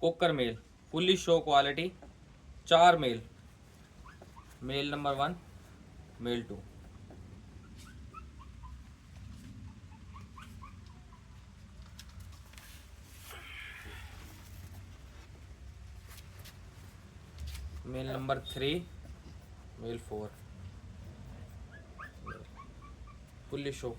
Kokar male, fully show quality, 4 male, male number 1, male 2। Male number 3, male 4, fully show.